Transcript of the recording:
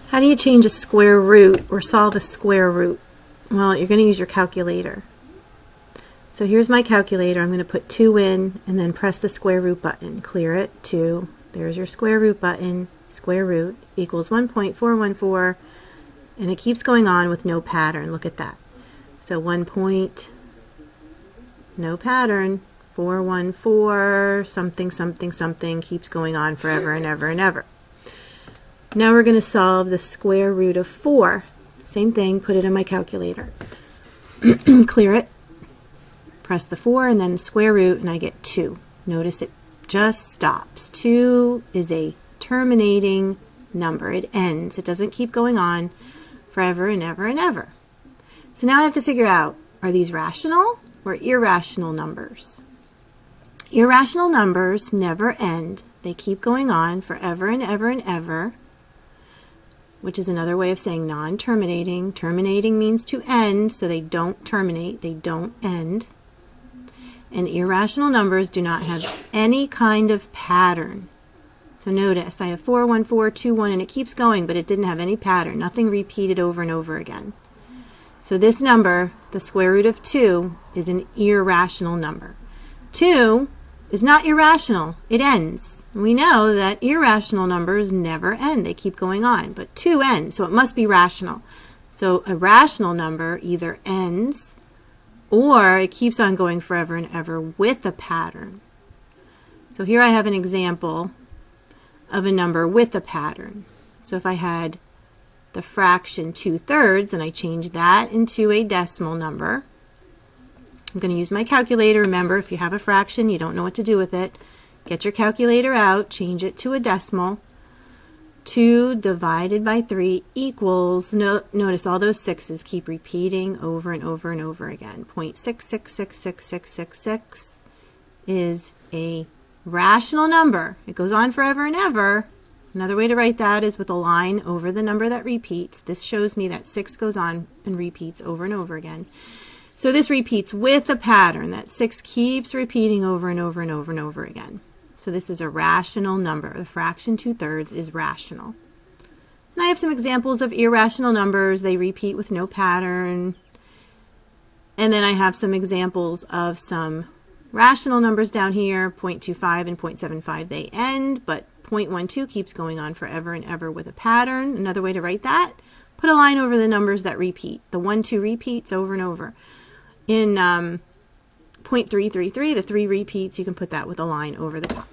How do you change a square root or solve a square root? Well, you're going to use your calculator. So here's my calculator. I'm going to put 2 in and then press the square root button. Clear it. 2. There's your square root button. Square root equals 1.414. And it keeps going on with no pattern. Look at that. So 1 point, no pattern, 414, something, something, something, keeps going on forever and ever and ever. Now we're going to solve the square root of 4. Same thing, put it in my calculator. Clear it. Press the 4 and then square root, and I get 2. Notice it just stops. 2 is a terminating number. It ends. It doesn't keep going on forever and ever and ever. So now I have to figure out, are these rational or irrational numbers? Irrational numbers never end. They keep going on forever and ever and ever, which is another way of saying non-terminating. Terminating means to end, so they don't terminate, they don't end. And irrational numbers do not have any kind of pattern. So notice, I have 4, 1, 4, 2, 1, and it keeps going, but it didn't have any pattern, nothing repeated over and over again. So this number, the square root of 2, is an irrational number. 2 is not irrational, it ends. We know that irrational numbers never end, they keep going on, but 2 ends, so it must be rational. So a rational number either ends or it keeps on going forever and ever with a pattern. So here I have an example of a number with a pattern. So if I had the fraction 2/3 and I change that into a decimal number, I'm going to use my calculator. Remember, if you have a fraction, you don't know what to do with it, get your calculator out, change it to a decimal. 2 divided by 3 equals, notice all those 6's keep repeating over and over and over again. 0.66666666 is a rational number. It goes on forever and ever. Another way to write that is with a line over the number that repeats. This shows me that 6 goes on and repeats over and over again. So this repeats with a pattern. That 6 keeps repeating over and over and over and over again. So this is a rational number. The fraction 2/3 is rational. And I have some examples of irrational numbers. They repeat with no pattern. And then I have some examples of some rational numbers down here. 0.25 and 0.75, they end, but 0.12 keeps going on forever and ever with a pattern. Another way to write that, put a line over the numbers that repeat. The 1, 2 repeats over and over. In 0.333, the 3 repeats, you can put that with a line over the top.